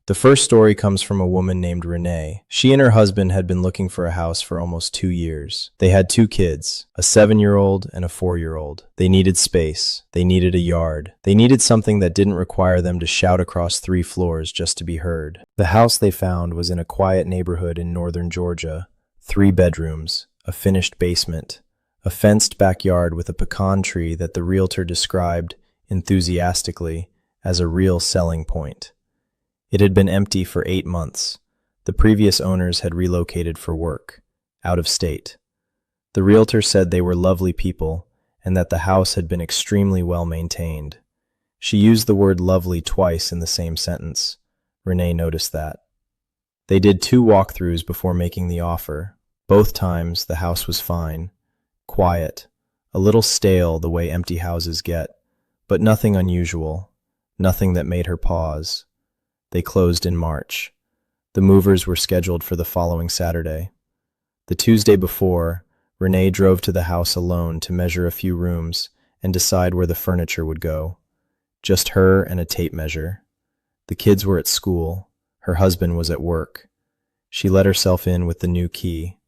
The first story comes from a woman named Renee. She and her husband had been looking for a house for almost 2 years. They had 2 kids, a 7-year-old and a 4-year-old. They needed space. They needed a yard. They needed something that didn't require them to shout across 3 floors just to be heard. The house they found was in a quiet neighborhood in northern Georgia. 3 bedrooms, a finished basement, a fenced backyard with a pecan tree that the realtor described enthusiastically as a real selling point. It had been empty for 8 months. The previous owners had relocated for work, out of state. The realtor said they were lovely people and that the house had been extremely well maintained. She used the word lovely twice in the same sentence. Renee noticed that. They did 2 walkthroughs before making the offer. Both times, the house was fine, quiet, a little stale the way empty houses get, but nothing unusual, nothing that made her pause. They closed in March. The movers were scheduled for the following Saturday. The Tuesday before, Renee drove to the house alone to measure a few rooms and decide where the furniture would go. Just her and a tape measure. The kids were at school. Her husband was at work. She let herself in with the new key.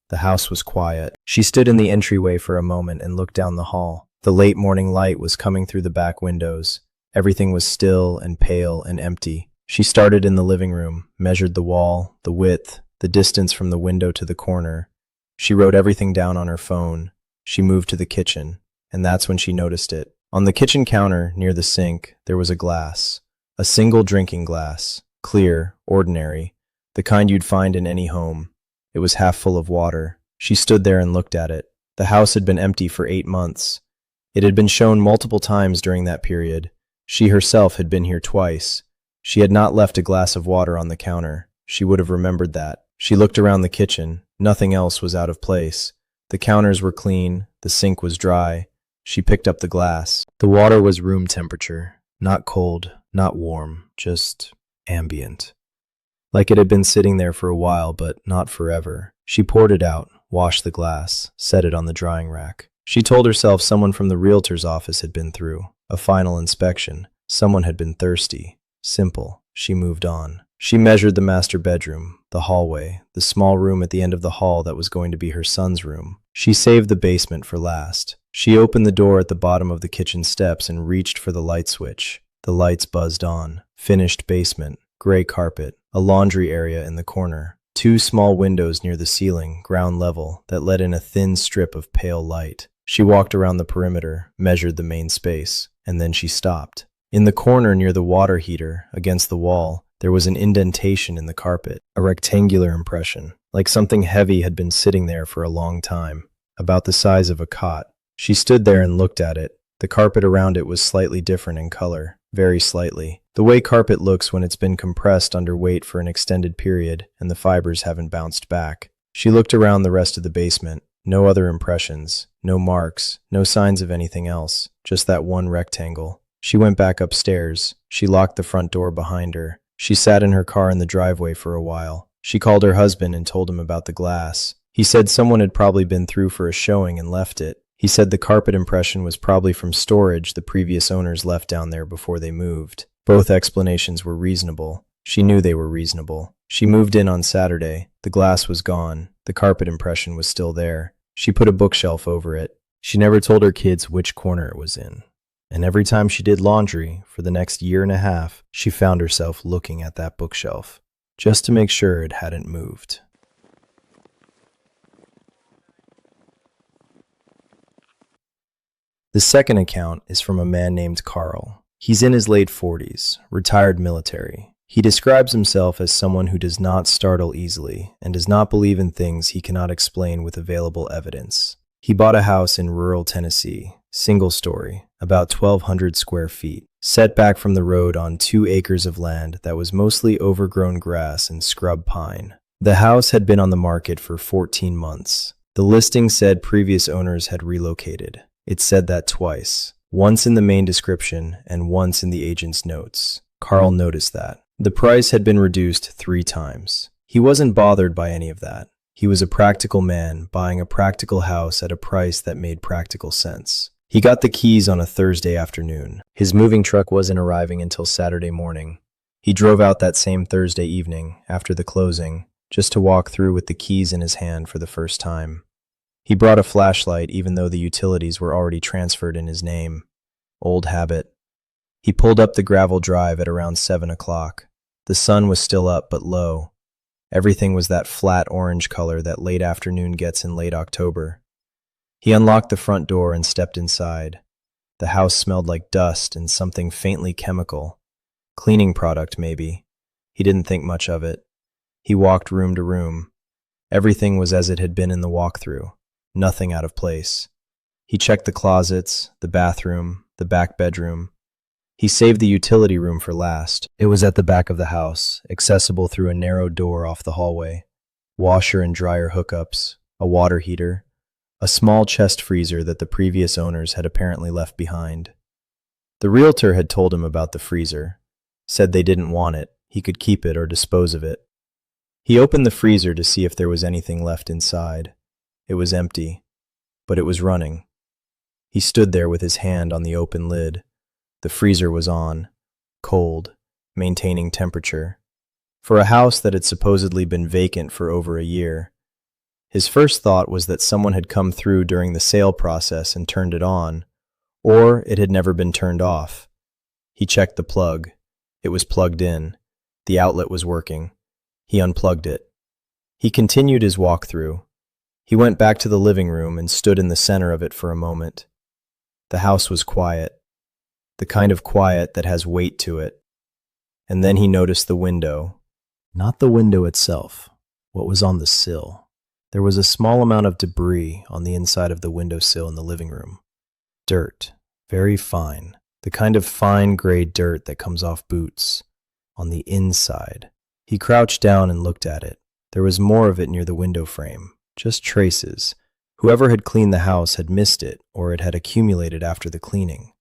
The house was quiet. She stood in the entryway for a moment and looked down the hall. The late morning light was coming through the back windows. Everything was still and pale and empty. She started in the living room, measured the wall, the width, the distance from the window to the corner. She wrote everything down on her phone. She moved to the kitchen, and that's when she noticed it. On the kitchen counter, near the sink, there was a glass. A single drinking glass. Clear, ordinary, the kind you'd find in any home. It was half full of water. She stood there and looked at it. The house had been empty for 8 months. It had been shown multiple times during that period. She herself had been here twice. She had not left a glass of water on the counter. She would have remembered that. She looked around the kitchen. Nothing else was out of place. The counters were clean. The sink was dry. She picked up the glass. The water was room temperature. Not cold, not warm, just ambient. Like it had been sitting there for a while, but not forever. She poured it out, washed the glass, set it on the drying rack. She told herself someone from the realtor's office had been through. A final inspection. Someone had been thirsty. Simple. She moved on. She measured the master bedroom, the hallway, the small room at the end of the hall that was going to be her son's room. She saved the basement for last. She opened the door at the bottom of the kitchen steps and reached for the light switch. The lights buzzed on. Finished basement, gray carpet, a laundry area in the corner, 2 small windows near the ceiling, ground level, that let in a thin strip of pale light. She walked around the perimeter, measured the main space, and then she stopped. In the corner near the water heater, against the wall, there was an indentation in the carpet, a rectangular impression, like something heavy had been sitting there for a long time, about the size of a cot. She stood there and looked at it. The carpet around it was slightly different in color, very slightly. The way carpet looks when it's been compressed under weight for an extended period and the fibers haven't bounced back. She looked around the rest of the basement. No other impressions, no marks, no signs of anything else, just that one rectangle. She went back upstairs. She locked the front door behind her. She sat in her car in the driveway for a while. She called her husband and told him about the glass. He said someone had probably been through for a showing and left it. He said the carpet impression was probably from storage the previous owners left down there before they moved. Both explanations were reasonable. She knew they were reasonable. She moved in on Saturday. The glass was gone. The carpet impression was still there. She put a bookshelf over it. She never told her kids which corner it was in. And every time she did laundry, for the next 1.5 years, she found herself looking at that bookshelf, just to make sure it hadn't moved. The second account is from a man named Carl. He's in his late 40s, retired military. He describes himself as someone who does not startle easily and does not believe in things he cannot explain with available evidence. He bought a house in rural Tennessee, single story, about 1,200 square feet, set back from the road on 2 acres of land that was mostly overgrown grass and scrub pine. The house had been on the market for 14 months. The listing said previous owners had relocated. It said that twice, once in the main description and once in the agent's notes. Carl noticed that. The price had been reduced 3 times. He wasn't bothered by any of that. He was a practical man buying a practical house at a price that made practical sense. He got the keys on a Thursday afternoon. His moving truck wasn't arriving until Saturday morning. He drove out that same Thursday evening, after the closing, just to walk through with the keys in his hand for the first time. He brought a flashlight even though the utilities were already transferred in his name. Old habit. He pulled up the gravel drive at around 7 o'clock. The sun was still up but low. Everything was that flat orange color that late afternoon gets in late October. He unlocked the front door and stepped inside. The house smelled like dust and something faintly chemical. Cleaning product, maybe. He didn't think much of it. He walked room to room. Everything was as it had been in the walkthrough. Nothing out of place. He checked the closets, the bathroom, the back bedroom. He saved the utility room for last. It was at the back of the house, accessible through a narrow door off the hallway. Washer and dryer hookups, a water heater, a small chest freezer that the previous owners had apparently left behind. The realtor had told him about the freezer, said they didn't want it, he could keep it or dispose of it. He opened the freezer to see if there was anything left inside. It was empty, but it was running. He stood there with his hand on the open lid. The freezer was on, cold, maintaining temperature. For a house that had supposedly been vacant for over a year, his first thought was that someone had come through during the sale process and turned it on, or it had never been turned off. He checked the plug. It was plugged in. The outlet was working. He unplugged it. He continued his walkthrough. He went back to the living room and stood in the center of it for a moment. The house was quiet, the kind of quiet that has weight to it. And then he noticed the window. Not the window itself, what was on the sill. There was a small amount of debris on the inside of the windowsill in the living room. Dirt, very fine, the kind of fine gray dirt that comes off boots, on the inside. He crouched down and looked at it. There was more of it near the window frame, just traces. Whoever had cleaned the house had missed it, or it had accumulated after the cleaning.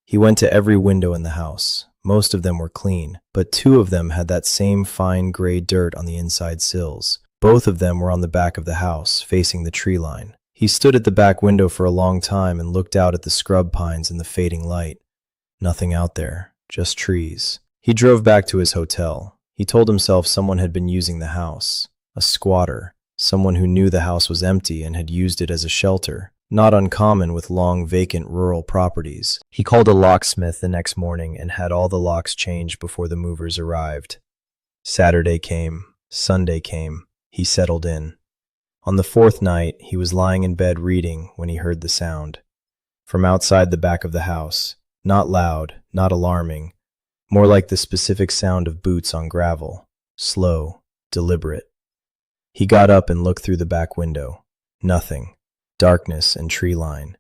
He went to every window in the house. Most of them were clean, but 2 of them had that same fine gray dirt on the inside sills. Both of them were on the back of the house, facing the tree line. He stood at the back window for a long time and looked out at the scrub pines in the fading light. Nothing out there, just trees. He drove back to his hotel. He told himself someone had been using the house. A squatter. Someone who knew the house was empty and had used it as a shelter. Not uncommon with long vacant rural properties. He called a locksmith the next morning and had all the locks changed before the movers arrived. Saturday came. Sunday came. He settled in. On the 4th night, he was lying in bed reading when he heard the sound. From outside the back of the house. Not loud, not alarming. More like the specific sound of boots on gravel. Slow, deliberate. He got up and looked through the back window. Nothing. Darkness and tree line.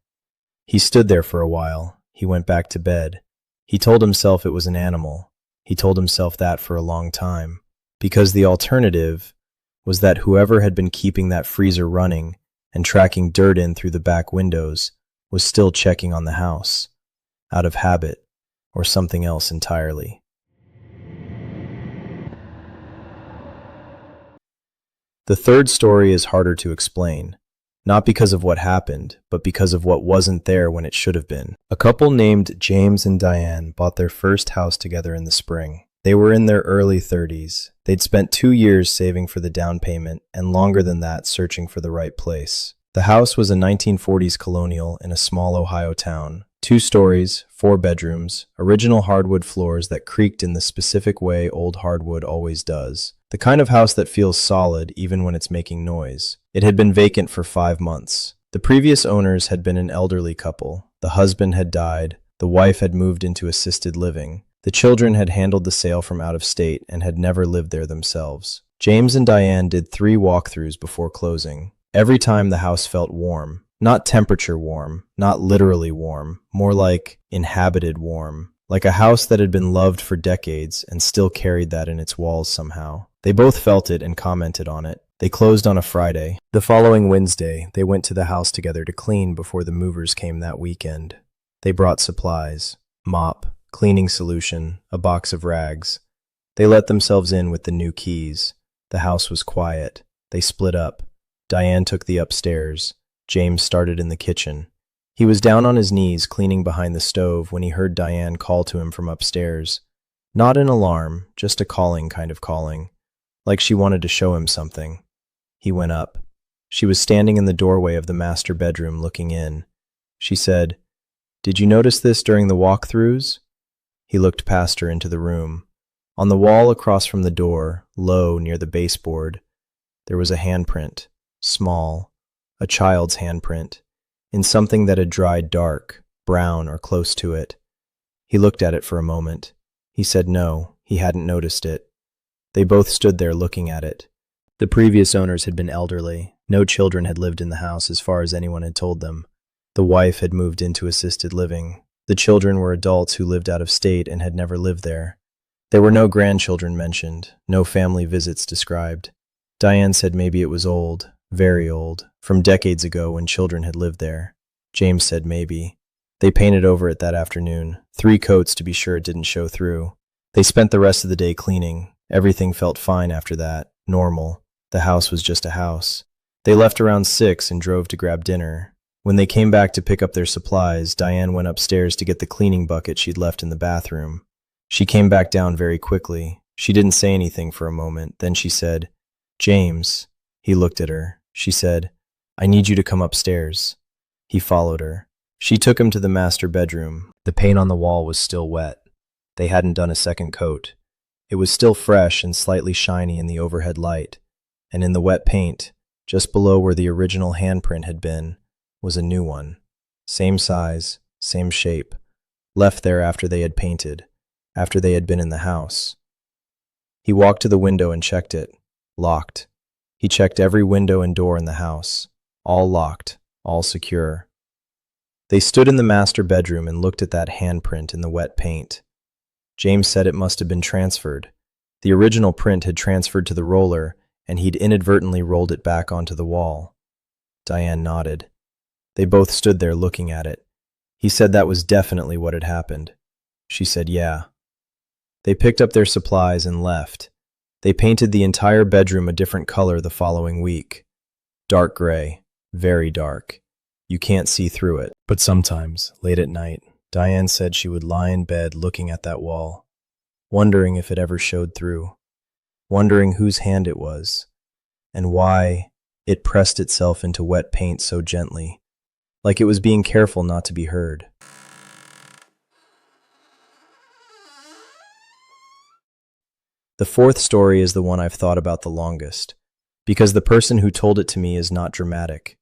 He stood there for a while. He went back to bed. He told himself it was an animal. He told himself that for a long time. Because the alternative was that whoever had been keeping that freezer running and tracking dirt in through the back windows was still checking on the house, out of habit, or something else entirely. The third story is harder to explain, not because of what happened, but because of what wasn't there when it should have been. A couple named James and Diane bought their first house together in the spring. They were in their early 30s. They'd spent 2 years saving for the down payment and longer than that searching for the right place. The house was a 1940s colonial in a small Ohio town. 2 stories, 4 bedrooms, original hardwood floors that creaked in the specific way old hardwood always does. The kind of house that feels solid even when it's making noise. It had been vacant for 5 months. The previous owners had been an elderly couple. The husband had died. The wife had moved into assisted living. The children had handled the sale from out of state and had never lived there themselves. James and Diane did 3 walkthroughs before closing. Every time the house felt warm. Not temperature warm, not literally warm, more like inhabited warm. Like a house that had been loved for decades and still carried that in its walls somehow. They both felt it and commented on it. They closed on a Friday. The following Wednesday, they went to the house together to clean before the movers came that weekend. They brought supplies, mop, cleaning solution, a box of rags. They let themselves in with the new keys. The house was quiet. They split up. Diane took the upstairs. James started in the kitchen. He was down on his knees cleaning behind the stove when he heard Diane call to him from upstairs. Not an alarm, just a calling kind of calling, like she wanted to show him something. He went up. She was standing in the doorway of the master bedroom looking in. She said, "Did you notice this during the walkthroughs?" He looked past her into the room. On the wall across from the door, low near the baseboard, there was a handprint, small, a child's handprint, in something that had dried dark, brown or close to it. He looked at it for a moment. He said no, he hadn't noticed it. They both stood there looking at it. The previous owners had been elderly. No children had lived in the house as far as anyone had told them. The wife had moved into assisted living. The children were adults who lived out of state and had never lived there. There were no grandchildren mentioned, no family visits described. Diane said maybe it was old, very old, from decades ago when children had lived there. James said maybe. They painted over it that afternoon, 3 coats to be sure it didn't show through. They spent the rest of the day cleaning. Everything felt fine after that, normal. The house was just a house. They left around 6 and drove to grab dinner. When they came back to pick up their supplies, Diane went upstairs to get the cleaning bucket she'd left in the bathroom. She came back down very quickly. She didn't say anything for a moment. Then she said, "James." He looked at her. She said, "I need you to come upstairs." He followed her. She took him to the master bedroom. The paint on the wall was still wet. They hadn't done a second coat. It was still fresh and slightly shiny in the overhead light. And in the wet paint, just below where the original handprint had been, was a new one. Same size, same shape. Left there after they had painted, after they had been in the house. He walked to the window and checked it. Locked. He checked every window and door in the house. All locked, all secure. They stood in the master bedroom and looked at that handprint in the wet paint. James said it must have been transferred. The original print had transferred to the roller, and he'd inadvertently rolled it back onto the wall. Diane nodded. They both stood there looking at it. He said that was definitely what had happened. She said yeah. They picked up their supplies and left. They painted the entire bedroom a different color the following week. Dark gray, very dark. You can't see through it. But sometimes, late at night, Diane said she would lie in bed looking at that wall, wondering if it ever showed through, wondering whose hand it was, and why it pressed itself into wet paint so gently, like it was being careful not to be heard. The 4th story is the one I've thought about the longest, because the person who told it to me is not dramatic.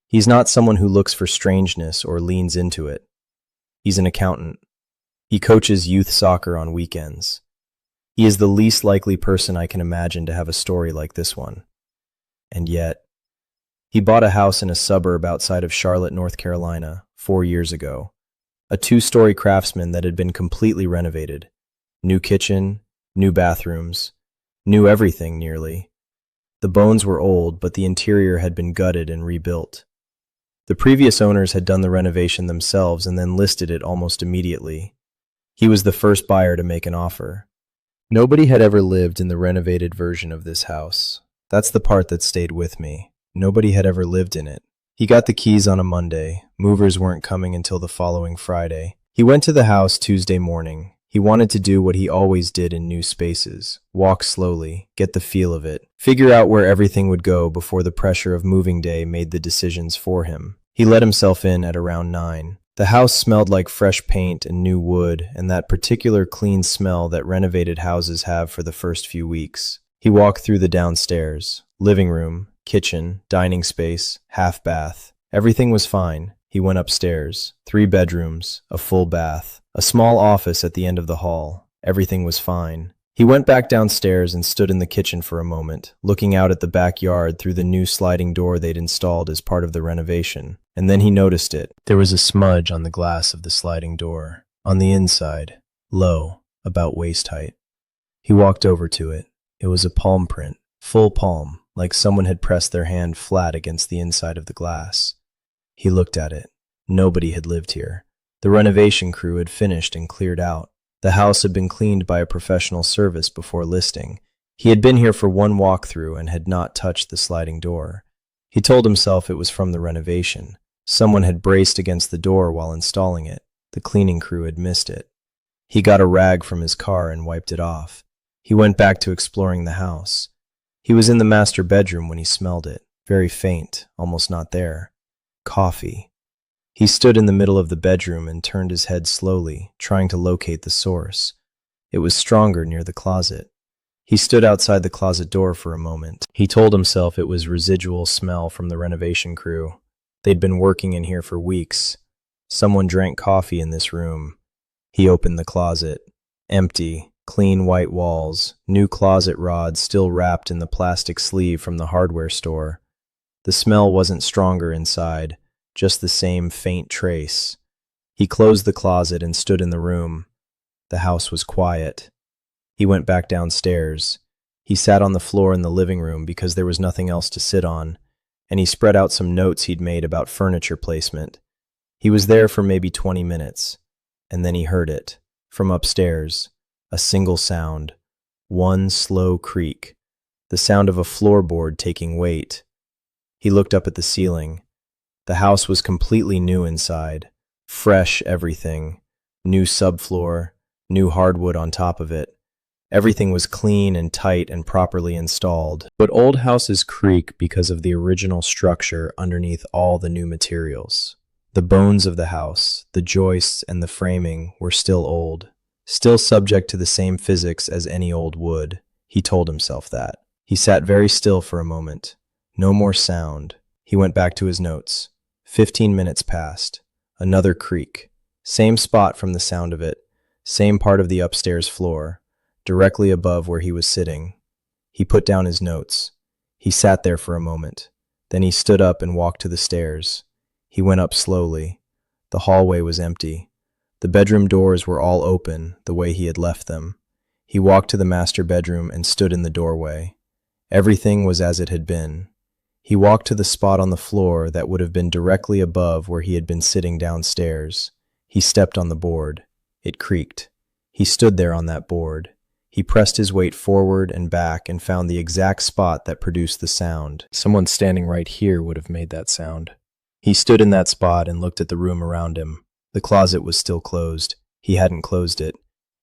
He's not someone who looks for strangeness or leans into it. He's an accountant. He coaches youth soccer on weekends. He is the least likely person I can imagine to have a story like this one. And yet, he bought a house in a suburb outside of Charlotte, North Carolina, 4 years ago. A 2-story craftsman that had been completely renovated. New kitchen, new bathrooms, new everything nearly. The bones were old, but the interior had been gutted and rebuilt. The previous owners had done the renovation themselves and then listed it almost immediately. He was the first buyer to make an offer. Nobody had ever lived in the renovated version of this house. That's the part that stayed with me. Nobody had ever lived in it. He got the keys on a Monday. Movers weren't coming until the following Friday. He went to the house Tuesday morning. He wanted to do what he always did in new spaces. Walk slowly, get the feel of it, figure out where everything would go before the pressure of moving day made the decisions for him. He let himself in at around 9. The house smelled like fresh paint and new wood and that particular clean smell that renovated houses have for the first few weeks. He walked through the downstairs, living room, kitchen, dining space, half bath. Everything was fine. He went upstairs, 3 bedrooms, a full bath, a small office at the end of the hall. Everything was fine. He went back downstairs and stood in the kitchen for a moment, looking out at the backyard through the new sliding door they'd installed as part of the renovation. And then he noticed it. There was a smudge on the glass of the sliding door, on the inside, low, about waist height. He walked over to it. It was a palm print, full palm, like someone had pressed their hand flat against the inside of the glass. He looked at it. Nobody had lived here. The renovation crew had finished and cleared out. The house had been cleaned by a professional service before listing. He had been here for one walkthrough and had not touched the sliding door. He told himself it was from the renovation. Someone had braced against the door while installing it. The cleaning crew had missed it. He got a rag from his car and wiped it off. He went back to exploring the house. He was in the master bedroom when he smelled it, very faint, almost not there. Coffee. He stood in the middle of the bedroom and turned his head slowly, trying to locate the source. It was stronger near the closet. He stood outside the closet door for a moment. He told himself it was residual smell from the renovation crew. They'd been working in here for weeks. Someone drank coffee in this room. He opened the closet. Empty, clean white walls, new closet rods still wrapped in the plastic sleeve from the hardware store. The smell wasn't stronger inside, just the same faint trace. He closed the closet and stood in the room. The house was quiet. He went back downstairs. He sat on the floor in the living room because there was nothing else to sit on, and he spread out some notes he'd made about furniture placement. He was there for maybe 20 minutes, and then he heard it, from upstairs, a single sound, one slow creak, the sound of a floorboard taking weight. He looked up at the ceiling. The house was completely new inside, fresh everything, new subfloor, new hardwood on top of it. Everything was clean and tight and properly installed. But old houses creak because of the original structure underneath all the new materials. The bones of the house, the joists and the framing were still old, still subject to the same physics as any old wood. He told himself that. He sat very still for a moment. No more sound. He went back to his notes. 15 minutes passed. Another creak. Same spot from the sound of it. Same part of the upstairs floor, directly above where he was sitting. He put down his notes. He sat there for a moment. Then he stood up and walked to the stairs. He went up slowly. The hallway was empty. The bedroom doors were all open, the way he had left them. He walked to the master bedroom and stood in the doorway. Everything was as it had been. He walked to the spot on the floor that would have been directly above where he had been sitting downstairs. He stepped on the board. It creaked. He stood there on that board. He pressed his weight forward and back and found the exact spot that produced the sound. Someone standing right here would have made that sound. He stood in that spot and looked at the room around him. The closet was still closed. He hadn't closed it.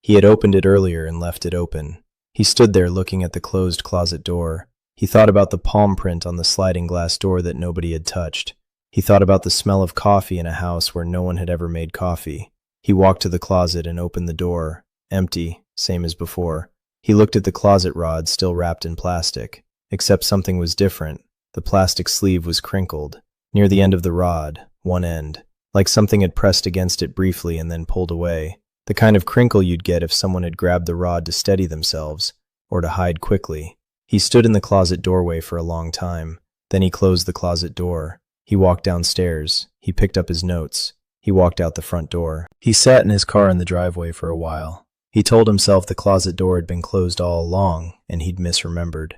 He had opened it earlier and left it open. He stood there looking at the closed closet door. He thought about the palm print on the sliding glass door that nobody had touched. He thought about the smell of coffee in a house where no one had ever made coffee. He walked to the closet and opened the door. Empty, same as before. He looked at the closet rod still wrapped in plastic, except something was different. The plastic sleeve was crinkled. Near the end of the rod, one end, like something had pressed against it briefly and then pulled away. The kind of crinkle you'd get if someone had grabbed the rod to steady themselves, or to hide quickly. He stood in the closet doorway for a long time. Then he closed the closet door. He walked downstairs. He picked up his notes. He walked out the front door. He sat in his car in the driveway for a while. He told himself the closet door had been closed all along, and he'd misremembered.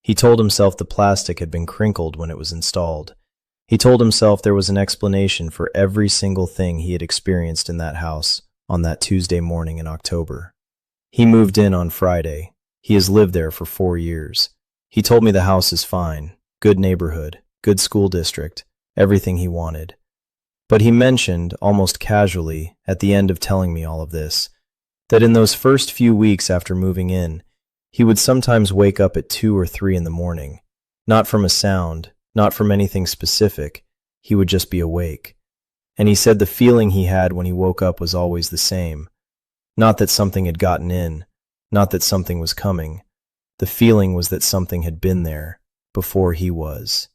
He told himself the plastic had been crinkled when it was installed. He told himself there was an explanation for every single thing he had experienced in that house on that Tuesday morning in October. He moved in on Friday. He has lived there for 4 years. He told me the house is fine, good neighborhood, good school district, everything he wanted. But he mentioned, almost casually, at the end of telling me all of this, that in those first few weeks after moving in, he would sometimes wake up at 2 or 3 in the morning. Not from a sound, not from anything specific, he would just be awake. And he said the feeling he had when he woke up was always the same. Not that something had gotten in, not that something was coming. The feeling was that something had been there before he was,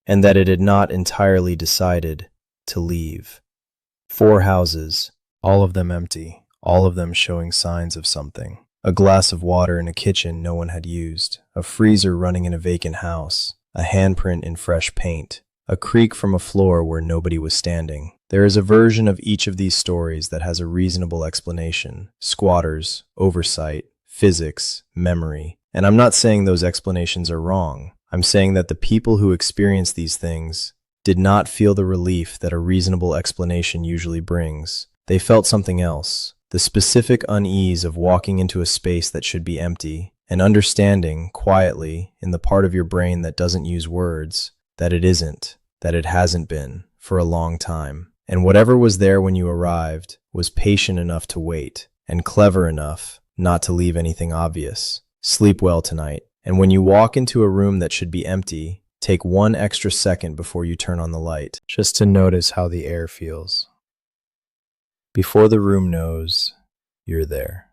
and that it had not entirely decided to leave. 4 houses, all of them empty, all of them showing signs of something. A glass of water in a kitchen no one had used, a freezer running in a vacant house, a handprint in fresh paint, a creak from a floor where nobody was standing. There is a version of each of these stories that has a reasonable explanation: squatters, oversight, physics, memory. And I'm not saying those explanations are wrong. I'm saying that the people who experience these things did not feel the relief that a reasonable explanation usually brings. They felt something else, the specific unease of walking into a space that should be empty, and understanding, quietly, in the part of your brain that doesn't use words, that it isn't, that it hasn't been, for a long time. And whatever was there when you arrived was patient enough to wait, and clever enough not to leave anything obvious. Sleep well tonight. And when you walk into a room that should be empty, take 1 extra second before you turn on the light, just to notice how the air feels. Before the room knows, you're there.